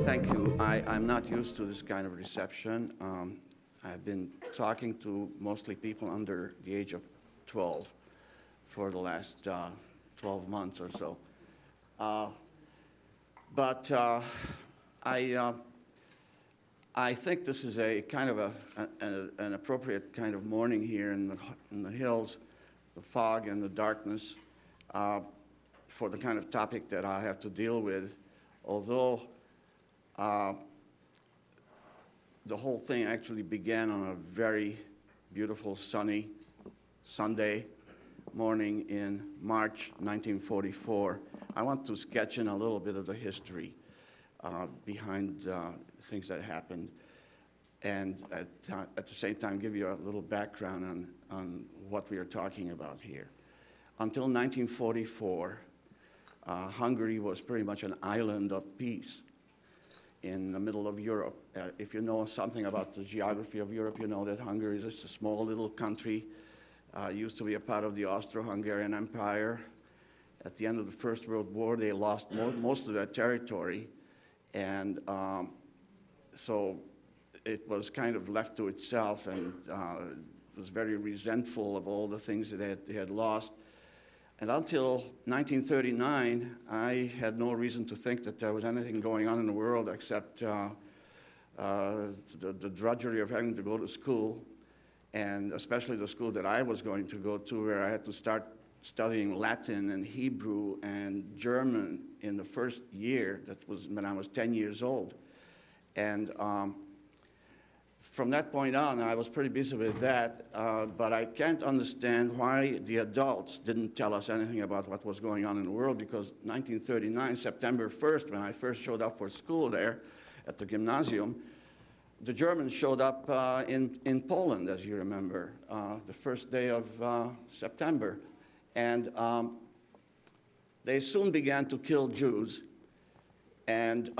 Thank you. I'm not used to this kind of reception. I've been talking to mostly people under the age of 12 for the last 12 months or so. But I think this is a kind of an appropriate kind of morning here in the hills, the fog and the darkness, for the kind of topic that I have to deal with, although the whole thing actually began on a very beautiful sunny Sunday morning in March 1944. I want to sketch in a little bit of the history behind things that happened, and at the same time give you a little background on what we are talking about here. Until 1944, Hungary was pretty much an island of peace in the middle of Europe. If you know something about the geography of Europe, you know that Hungary is just a small little country. Used to be a part of the Austro-Hungarian Empire. At the end of the First World War, they lost most of their territory, and so it was kind of left to itself, and was very resentful of all the things that they had lost. And until 1939, I had no reason to think that there was anything going on in the world except the drudgery of having to go to school, and especially the school that I was going to go to, where I had to start studying Latin and Hebrew and German in the first year. That was when I was 10 years old. And from that point on, I was pretty busy with that, but I can't understand why the adults didn't tell us anything about what was going on in the world, because 1939, September 1st, when I first showed up for school there at the gymnasium, the Germans showed up in Poland, as you remember, the first day of September. And they soon began to kill Jews, and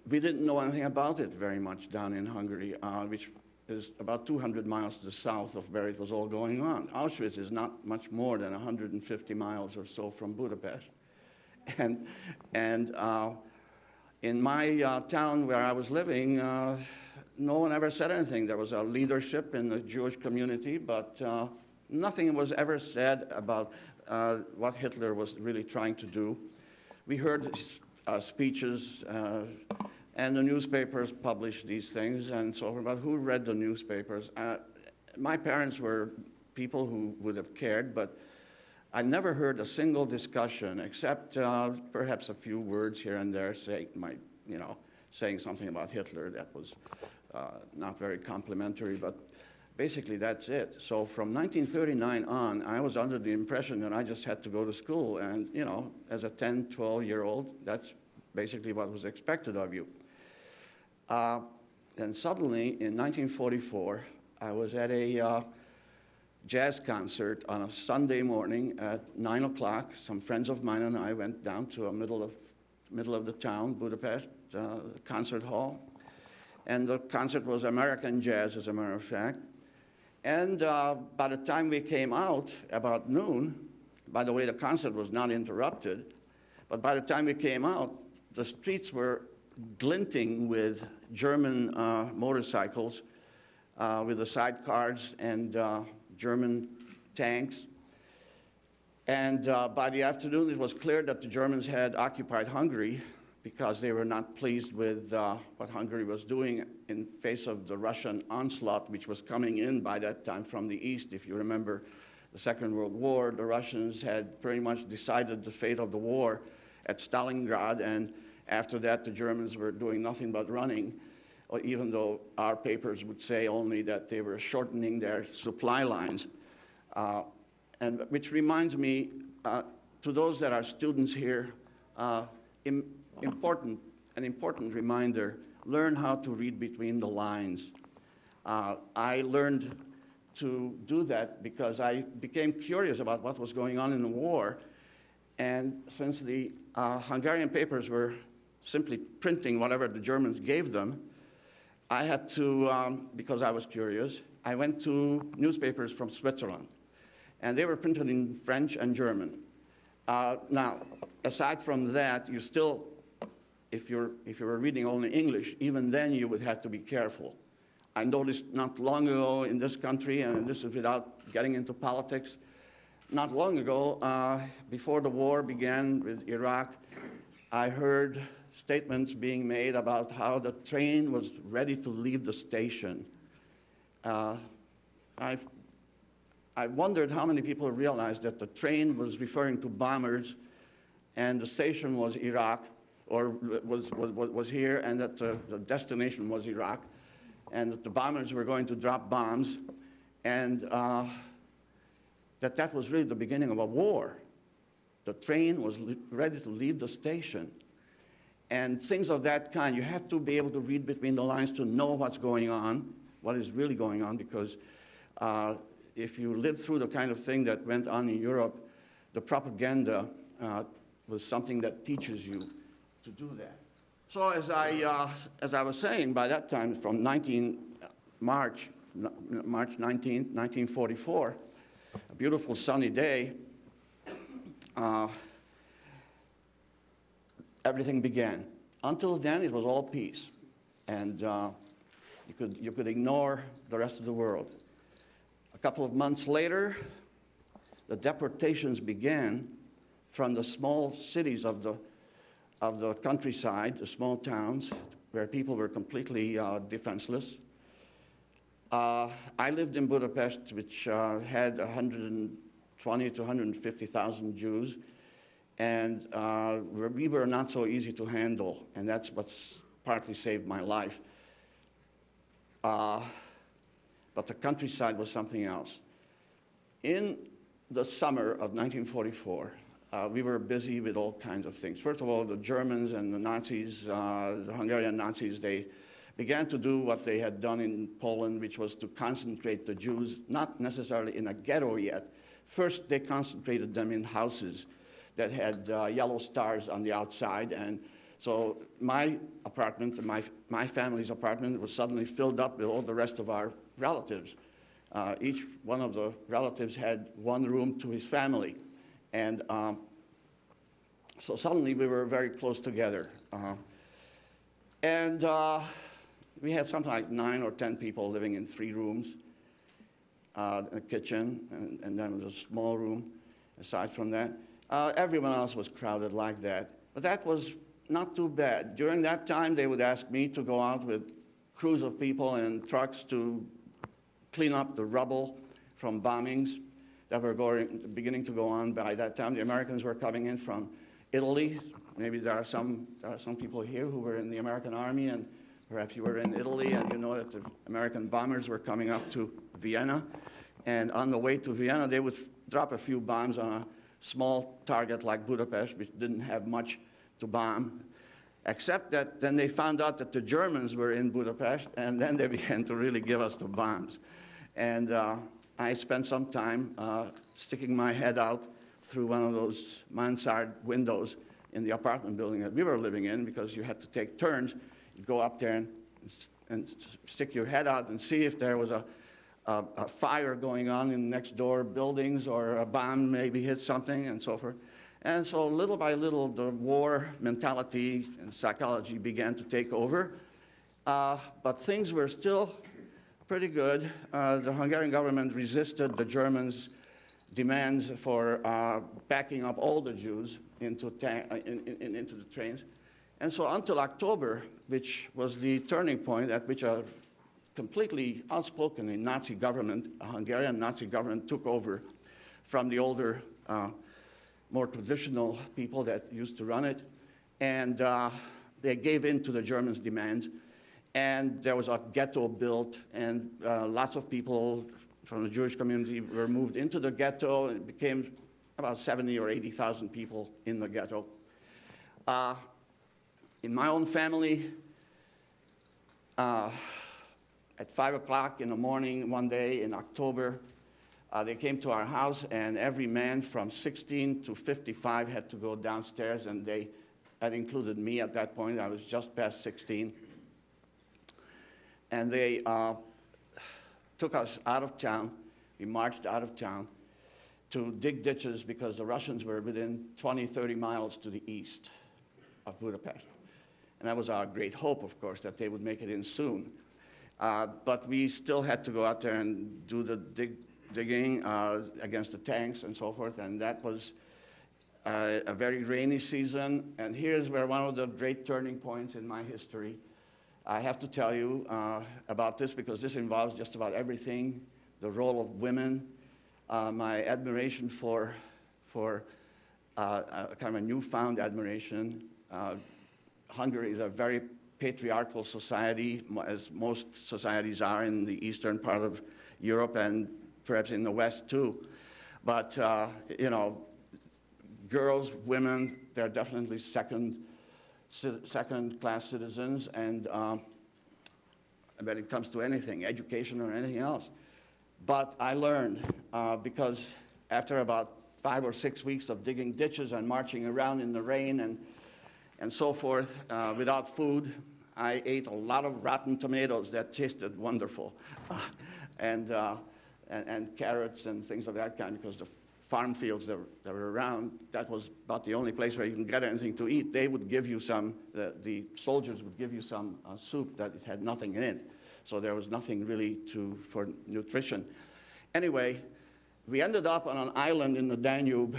we didn't know anything about it very much down in Hungary, which is about 200 miles to the south of where it was all going on. Auschwitz is not much more than 150 miles or so from Budapest. And in my town where I was living, no one ever said anything. There was a leadership in the Jewish community, but nothing was ever said about what Hitler was really trying to do. We heard speeches, and the newspapers published these things and so on, but who read the newspapers? My parents were people who would have cared, but I never heard a single discussion except perhaps a few words here and there saying something about Hitler that was not very complimentary, but basically that's it. So from 1939 on, I was under the impression that I just had to go to school, and as a 10, 12-year-old, that's basically what was expected of you. Then suddenly, in 1944, I was at a jazz concert on a Sunday morning at 9 o'clock. Some friends of mine and I went down to a middle of the town, Budapest, concert hall. And the concert was American jazz, as a matter of fact. And by the time we came out, about noon, by the way, the concert was not interrupted, but by the time we came out, the streets were glinting with German motorcycles with the sidecars and German tanks. And by the afternoon, it was clear that the Germans had occupied Hungary because they were not pleased with what Hungary was doing in face of the Russian onslaught, which was coming in by that time from the east. If you remember the Second World War, the Russians had pretty much decided the fate of the war at Stalingrad, and after that, the Germans were doing nothing but running, even though our papers would say only that they were shortening their supply lines. And which reminds me, to those that are students here, an important reminder: learn how to read between the lines. I learned to do that because I became curious about what was going on in the war, and since the Hungarian papers were simply printing whatever the Germans gave them, I had to, because I was curious, I went to newspapers from Switzerland, and they were printed in French and German. Now, aside from that, you still if you were reading only English, even then you would have to be careful. I noticed not long ago in this country, and this is without getting into politics, not long ago, before the war began with Iraq, I heard statements being made about how the train was ready to leave the station. I wondered how many people realized that the train was referring to bombers and the station was Iraq, or was here, and that the destination was Iraq, and that the bombers were going to drop bombs, and that was really the beginning of a war. The train was ready to leave the station. And things of that kind, you have to be able to read between the lines to know what's going on, what is really going on, because if you live through the kind of thing that went on in Europe, the propaganda was something that teaches you to do that. So as I was saying, by that time, from March 19th, 1944, a beautiful sunny day, everything began. Until then, it was all peace, and you could ignore the rest of the world. A couple of months later, the deportations began from the small cities of the countryside, the small towns, where people were completely defenseless. I lived in Budapest, which had 120 to 150,000 Jews, and we were not so easy to handle, and that's what's partly saved my life. But the countryside was something else. In the summer of 1944, we were busy with all kinds of things. First of all, the Germans and the Nazis, the Hungarian Nazis, they began to do what they had done in Poland, which was to concentrate the Jews, not necessarily in a ghetto yet. First, they concentrated them in houses that had yellow stars on the outside, and so my apartment, my family's apartment, was suddenly filled up with all the rest of our relatives. Each one of the relatives had one room to his family, and so suddenly we were very close together. We had something like 9 or 10 people living in 3 rooms, a kitchen, and then a small room aside from that. Everyone else was crowded like that. But that was not too bad. During that time, they would ask me to go out with crews of people and trucks to clean up the rubble from bombings that were beginning to go on by that time. The Americans were coming in from Italy. Maybe there are some people here who were in the American Army, and perhaps you were in Italy, and you know that the American bombers were coming up to Vienna. And on the way to Vienna, they would drop a few bombs on a small target like Budapest, which didn't have much to bomb, except that then they found out that the Germans were in Budapest, and then they began to really give us the bombs. And I spent some time sticking my head out through one of those mansard windows in the apartment building that we were living in, because you had to take turns. You'd go up there and stick your head out and see if there was a fire going on in next door buildings, or a bomb maybe hit something, and so forth. And so little by little, the war mentality and psychology began to take over. But things were still pretty good. The Hungarian government resisted the Germans' demands for backing up all the Jews into the trains. And so until October, which was the turning point at which a completely outspoken Nazi government, a Hungarian Nazi government, took over from the older, more traditional people that used to run it. And they gave in to the Germans' demands. And there was a ghetto built, and lots of people from the Jewish community were moved into the ghetto, and it became about 70 or 80,000 people in the ghetto. In my own family, at 5 o'clock in the morning one day in October, they came to our house, and every man from 16 to 55 had to go downstairs, and that included me at that point. I was just past 16. And they took us out of town. We marched out of town to dig ditches, because the Russians were within 20, 30 miles to the east of Budapest. And that was our great hope, of course, that they would make it in soon. But we still had to go out there and do the digging against the tanks and so forth, and that was a very rainy season. And here's where one of the great turning points in my history. I have to tell you about this because this involves just about everything, the role of women, my admiration for kind of a newfound admiration. Hungary is a very patriarchal society, as most societies are in the eastern part of Europe and perhaps in the West too. But, you know, girls, women, they're definitely second-class citizens, and when it comes to anything, education or anything else. But I learned, because after about 5 or 6 weeks of digging ditches and marching around in the rain and so forth, without food, I ate a lot of rotten tomatoes that tasted wonderful, and carrots and things of that kind, because the farm fields that were around, that was about the only place where you can get anything to eat. They would give you some, the soldiers would give you some soup that it had nothing in it. So there was nothing really for nutrition. Anyway, we ended up on an island in the Danube,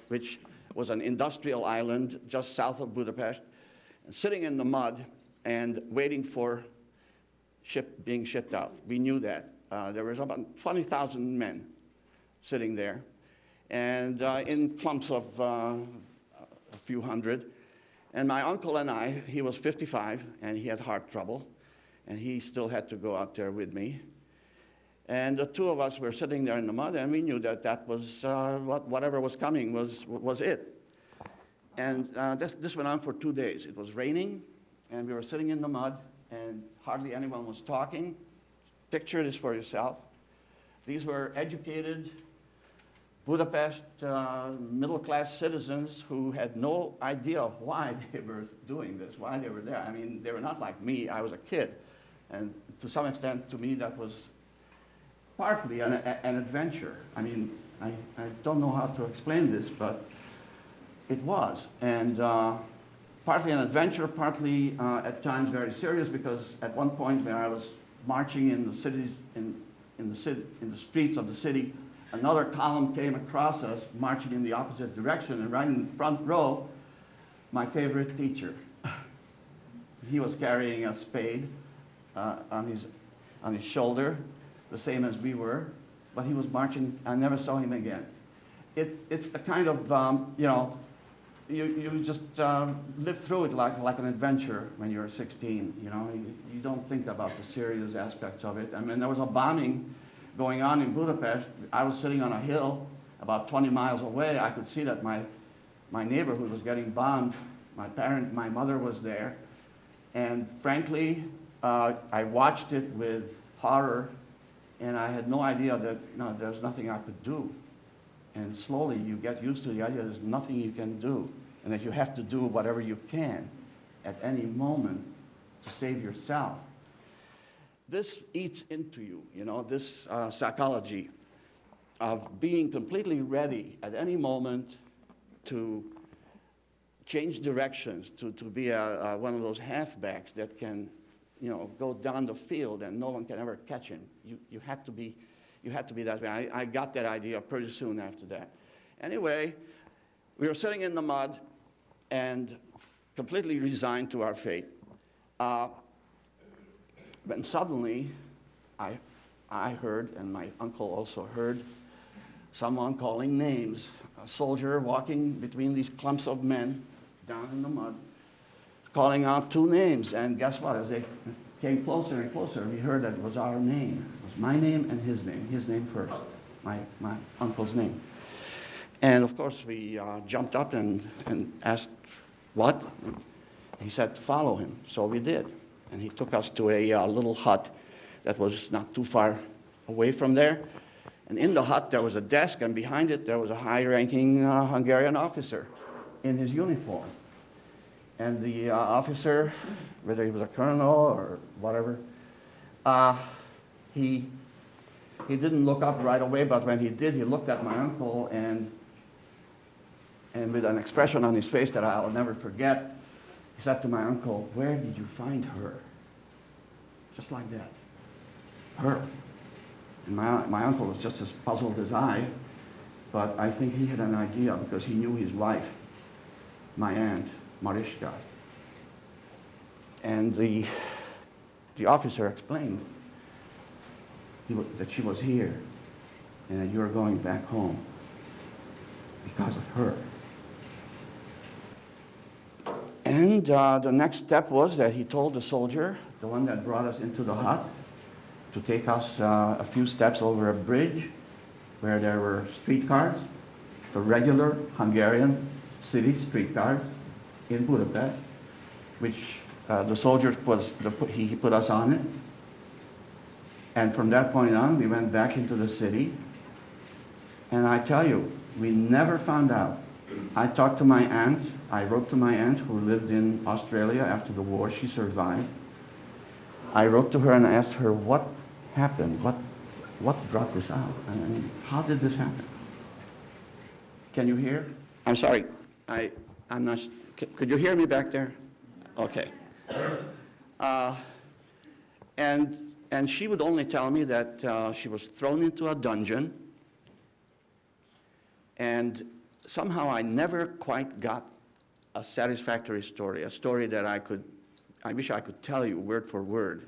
which was an industrial island just south of Budapest, and sitting in the mud and waiting for being shipped out. We knew that. There was about 20,000 men sitting there, and in clumps of a few hundred. And my uncle and I, he was 55, and he had heart trouble, and he still had to go out there with me. And the two of us were sitting there in the mud, and we knew that that was whatever was coming was it. And this went on for 2 days. It was raining, and we were sitting in the mud, and hardly anyone was talking. Picture this for yourself. These were educated Budapest middle-class citizens who had no idea why they were doing this, why they were there. I mean, they were not like me. I was a kid. And to some extent, to me, that was partly an adventure. I mean, I don't know how to explain this, but it was. And partly an adventure, partly at times very serious, because at one point when I was marching in the cities, in the streets of the city, another column came across us, marching in the opposite direction, and right in the front row, my favorite teacher. He was carrying a spade on his shoulder, the same as we were, but he was marching. I never saw him again. It's the kind of, you know, you just live through it like an adventure when you're 16, you know. You don't think about the serious aspects of it. I mean, there was a bombing going on in Budapest. I was sitting on a hill about 20 miles away. I could see that my neighborhood was getting bombed. My mother was there. And frankly, I watched it with horror, and I had no idea that, no, there's nothing I could do. And slowly you get used to the idea there's nothing you can do, and that you have to do whatever you can at any moment to save yourself. This eats into you, you know, this psychology of being completely ready at any moment to change directions, to be one of those halfbacks that can, you know, go down the field and no one can ever catch him. You had to be that way. I got that idea pretty soon after that. Anyway, we were sitting in the mud and completely resigned to our fate. When suddenly, I heard, and my uncle also heard, someone calling names. A soldier walking between these clumps of men down in the mud, calling out 2 names. And guess what? As they came closer and closer, we heard that it was our name. It was my name and his name first, my uncle's name. And of course, we jumped up and asked, what? He said to follow him, so we did. And he took us to a little hut that was not too far away from there. And in the hut, there was a desk, and behind it, there was a high-ranking Hungarian officer in his uniform. And the officer, whether he was a colonel or whatever, he didn't look up right away, but when he did, he looked at my uncle, and with an expression on his face that I'll never forget, He said to my uncle, "Where did you find her?" Just like that. Her. And my uncle was just as puzzled as I, but I think he had an idea because he knew his wife, my aunt, Mariska. And the officer explained that she was here and that you were going back home because of her. And the next step was that he told the soldier, the one that brought us into the hut, to take us a few steps over a bridge where there were streetcars, the regular Hungarian city streetcars in Budapest, which the soldier he put us on it. And from that point on, we went back into the city. And I tell you, we never found out. I talked to my aunt. I wrote to my aunt who lived in Australia after the war. She survived. I wrote to her and asked her what happened, what brought this out? I mean, how did this happen? Can you hear? I'm sorry. I'm not. Could you hear me back there? Okay. And she would only tell me that she was thrown into a dungeon, and somehow I never quite got a satisfactory story, a story that I wish I could tell you word for word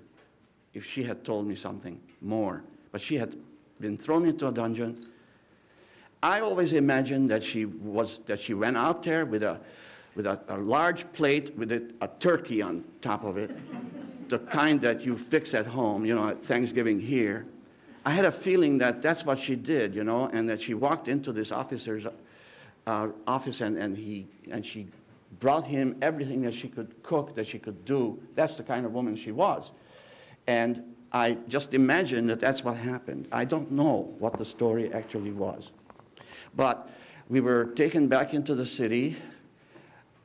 if she had told me something more. But she had been thrown into a dungeon. I always imagined that she went out there with a large plate with a turkey on top of it, the kind that you fix at home, you know, at Thanksgiving here. I had a feeling that that's what she did, you know, and that she walked into this officer's office and she brought him everything that she could cook, that she could do. That's the kind of woman she was. And I just imagined that that's what happened. I don't know what the story actually was. But we were taken back into the city.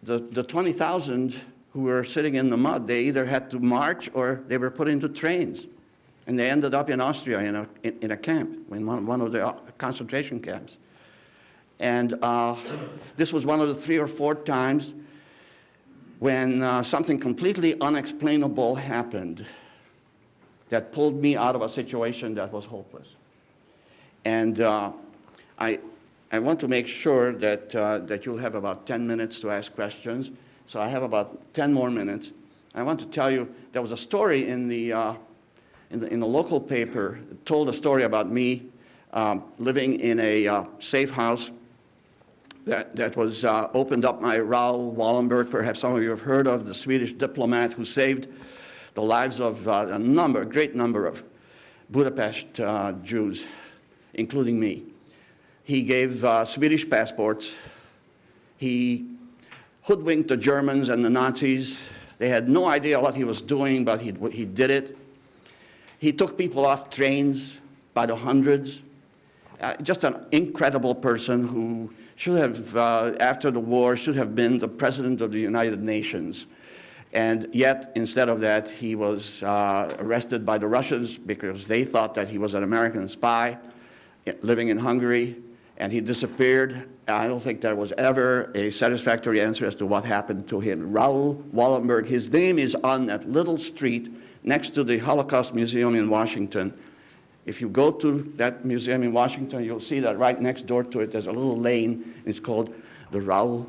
The 20,000 who were sitting in the mud, they either had to march or they were put into trains. And they ended up in Austria in a camp, in one of the concentration camps. And this was one of the 3 or 4 times when something completely unexplainable happened that pulled me out of a situation that was hopeless. And I want to make sure that you'll have about 10 minutes to ask questions. So I have about 10 more minutes. I want to tell you, there was a story in the local paper that told a story about me living in a safe house that was opened up by Raoul Wallenberg. Perhaps some of you have heard of the Swedish diplomat who saved the lives of a great number of Budapest Jews, including me. He gave Swedish passports. He hoodwinked the Germans and the Nazis. They had no idea what he was doing, but he did it. He took people off trains by the hundreds. Just an incredible person who should have, after the war, should have been the president of the United Nations. And yet, instead of that, he was arrested by the Russians because they thought that he was an American spy living in Hungary, and he disappeared. I don't think there was ever a satisfactory answer as to what happened to him. Raoul Wallenberg, his name is on that little street next to the Holocaust Museum in Washington. If you go to that museum in Washington, you'll see that right next door to it, there's a little lane. It's called the Raoul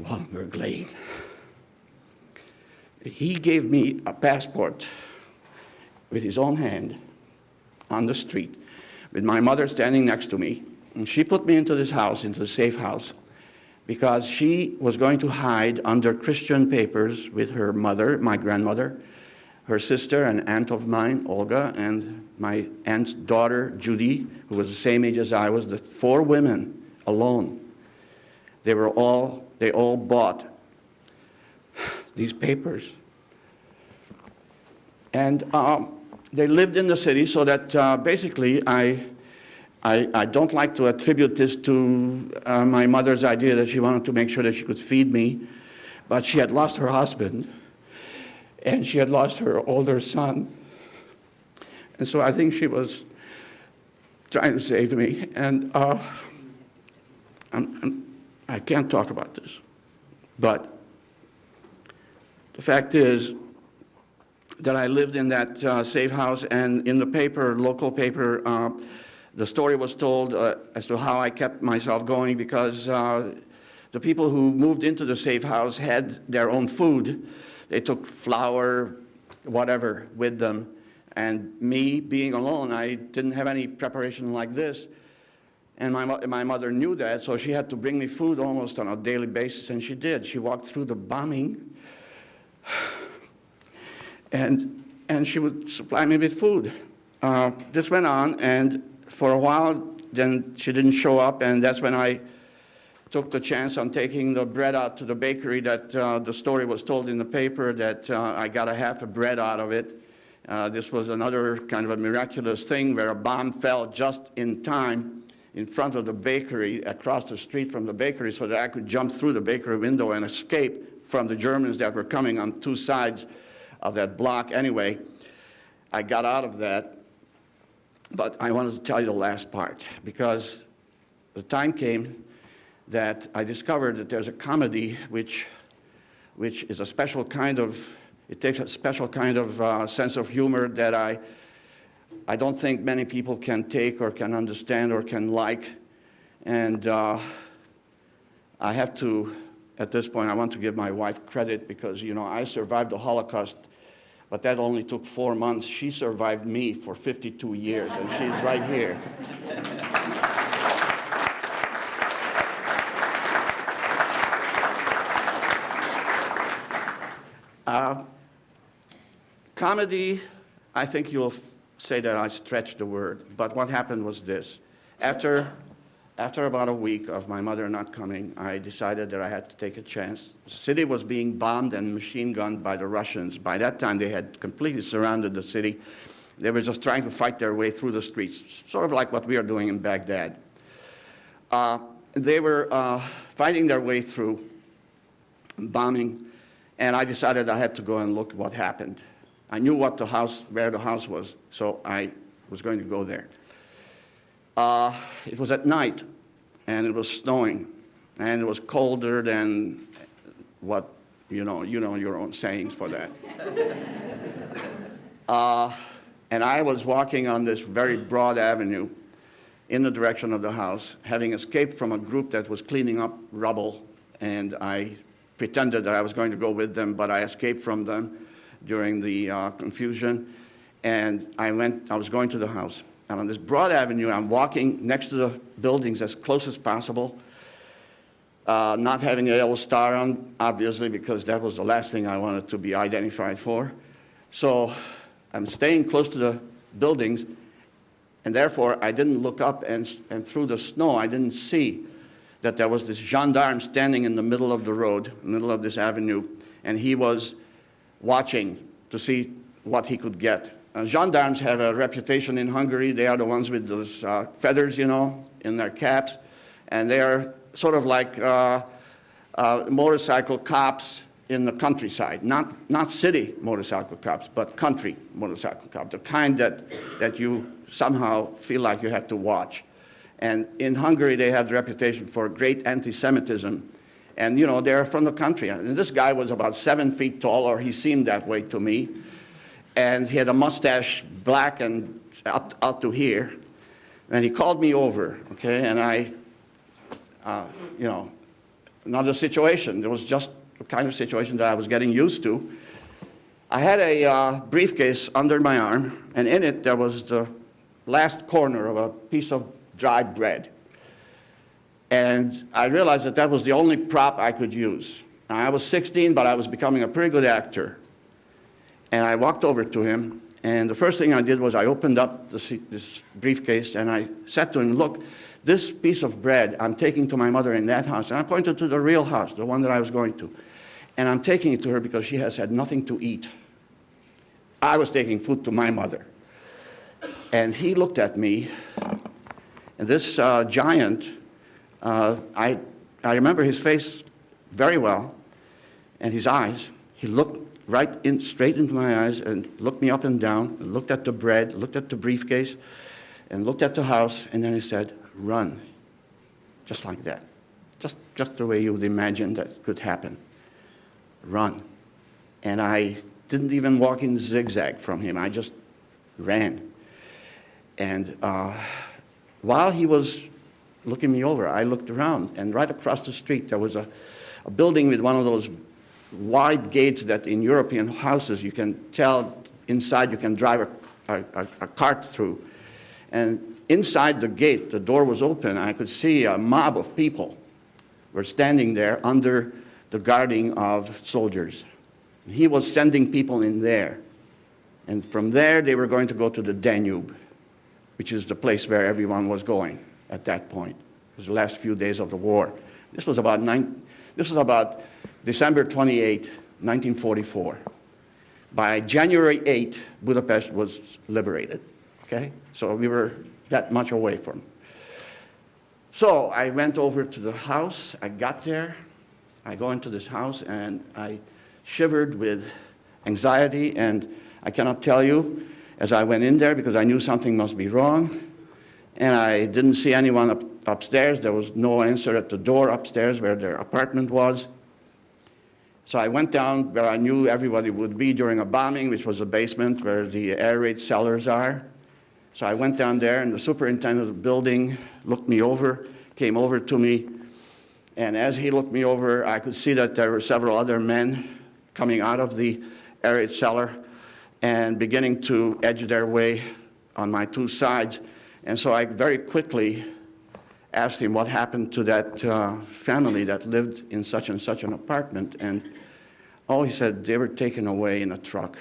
Wallenberg Lane. He gave me a passport with his own hand on the street, with my mother standing next to me. And she put me into this house, into the safe house, because she was going to hide under Christian papers with her mother, my grandmother, her sister, an aunt of mine, Olga, and my aunt's daughter, Judy, who was the same age as I was, the 4 women alone. They all bought these papers. And they lived in the city, so that basically I don't like to attribute this to my mother's idea that she wanted to make sure that she could feed me, but she had lost her husband, and she had lost her older son. And so I think she was trying to save me, and I can't talk about this, but The fact is that I lived in that safe house, and in the paper, local paper, the story was told as to how I kept myself going, because the people who moved into the safe house had their own food. They took flour, whatever, with them. And me, being alone, I didn't have any preparation like this. And my mother knew that, so she had to bring me food almost on a daily basis, and she did. She walked through the bombing, and she would supply me with food. This went on, and for a while, then she didn't show up, and that's when I took the chance on taking the bread out to the bakery that the story was told in the paper, that I got a half a bread out of it. This was another kind of a miraculous thing where a bomb fell just in time in front of the bakery, across the street from the bakery, so that I could jump through the bakery window and escape from the Germans that were coming on two sides of that block. Anyway, I got out of that, but I wanted to tell you the last part, because the time came that I discovered that there's a comedy which is a special kind of, it takes a special kind of sense of humor that I don't think many people can take or can understand or can like. And I have to, at this point, I want to give my wife credit, because, you know, I survived the Holocaust, but that only took 4 months. She survived me for 52 years, and she's right here. Comedy, I think you'll say that I stretched the word, but what happened was this. After about a week of my mother not coming, I decided that I had to take a chance. The city was being bombed and machine gunned by the Russians. By that time, they had completely surrounded the city. They were just trying to fight their way through the streets, sort of like what we are doing in Baghdad. They were fighting their way through, bombing, and I decided I had to go and look what happened. I knew where the house was, so I was going to go there. It was at night, and it was snowing, and it was colder than what, you know your own sayings for that. And I was walking on this very broad avenue in the direction of the house, having escaped from a group that was cleaning up rubble, and I pretended that I was going to go with them, but I escaped from them during the confusion, and I was going to the house. And on this broad avenue, I'm walking next to the buildings as close as possible, not having a yellow star on, obviously, because that was the last thing I wanted to be identified for. So I'm staying close to the buildings, and therefore I didn't look up, and through the snow I didn't see that there was this gendarme standing in the middle of the road, middle of this avenue, and he was watching to see what he could get. Gendarmes have a reputation in Hungary. They are the ones with those feathers, you know, in their caps, and they are sort of like motorcycle cops in the countryside, not city motorcycle cops, but country motorcycle cops, the kind that you somehow feel like you have to watch. And in Hungary, they have the reputation for great anti-Semitism. And, you know, they're from the country. And this guy was about 7 feet tall, or he seemed that way to me. And he had a mustache, black and up to here. And he called me over, okay? And I, you know, another situation. It was just the kind of situation that I was getting used to. I had a briefcase under my arm, and in it there was the last corner of a piece of dry bread. And I realized that that was the only prop I could use. Now, I was 16, but I was becoming a pretty good actor. And I walked over to him, and the first thing I did was I opened up this briefcase, and I said to him, look, this piece of bread I'm taking to my mother in that house. And I pointed to the real house, the one that I was going to. And I'm taking it to her because she has had nothing to eat. I was taking food to my mother. And he looked at me, and this giant, I remember his face very well, and his eyes. He looked straight into my eyes and looked me up and down, and looked at the bread, looked at the briefcase, and looked at the house, and then he said, run, just like that. Just the way you would imagine that could happen. Run. And I didn't even walk in zigzag from him. I just ran. And while he was looking me over, I looked around, and right across the street there was a building with one of those wide gates that in European houses you can tell inside you can drive a cart through. And inside the gate, the door was open. I could see a mob of people were standing there under the guarding of soldiers. He was sending people in there. And from there, they were going to go to the Danube, which is the place where everyone was going at that point. It was the last few days of the war. This was about December 28, 1944. By January 8, Budapest was liberated, okay? So we were that much away from. So I went over to the house. I got there. I go into this house, and I shivered with anxiety, and I cannot tell you as I went in there because I knew something must be wrong, and I didn't see anyone upstairs. There was no answer at the door upstairs where their apartment was. So I went down where I knew everybody would be during a bombing, which was the basement where the air raid cellars are. So I went down there, and the superintendent of the building looked me over, came over to me, and as he looked me over, I could see that there were several other men coming out of the air raid cellar and beginning to edge their way on my two sides. And so I very quickly asked him what happened to that family that lived in such and such an apartment. And oh, he said, they were taken away in a truck.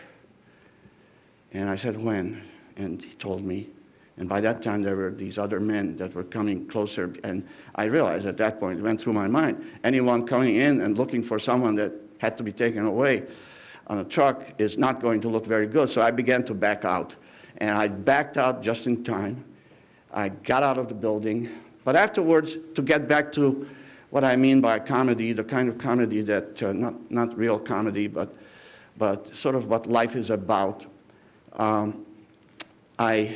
And I said, when? And he told me. And by that time, there were these other men that were coming closer. And I realized at that point, it went through my mind, anyone coming in and looking for someone that had to be taken away on a truck is not going to look very good. So I began to back out. And I backed out just in time. I got out of the building. But afterwards, to get back to what I mean by comedy, the kind of comedy that, not real comedy, but sort of what life is about, I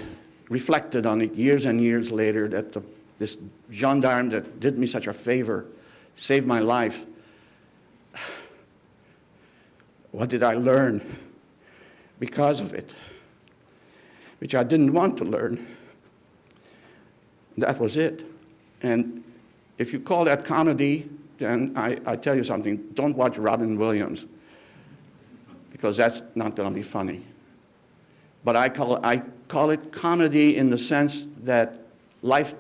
reflected on it years and years later that this gendarme that did me such a favor, saved my life. What did I learn because of it? Which I didn't want to learn. That was it. And if you call that comedy, then I tell you something, don't watch Robin Williams, because that's not going to be funny. But I call it comedy in the sense that life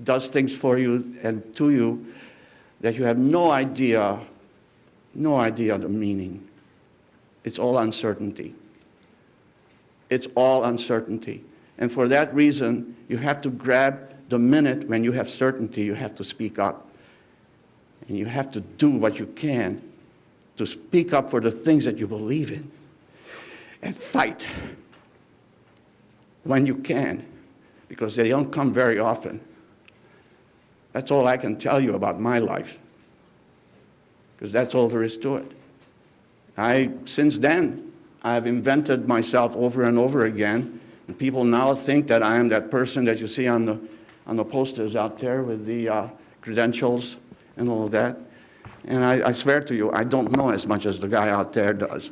does things for you and to you that you have no idea the meaning. It's all uncertainty. It's all uncertainty. And for that reason, you have to grab the minute when you have certainty, you have to speak up. And you have to do what you can to speak up for the things that you believe in and fight when you can, because they don't come very often. That's all I can tell you about my life, because that's all there is to it. Since then, I've invented myself over and over again, and people now think that I am that person that you see on the posters out there with the credentials and all of that. And I swear to you, I don't know as much as the guy out there does.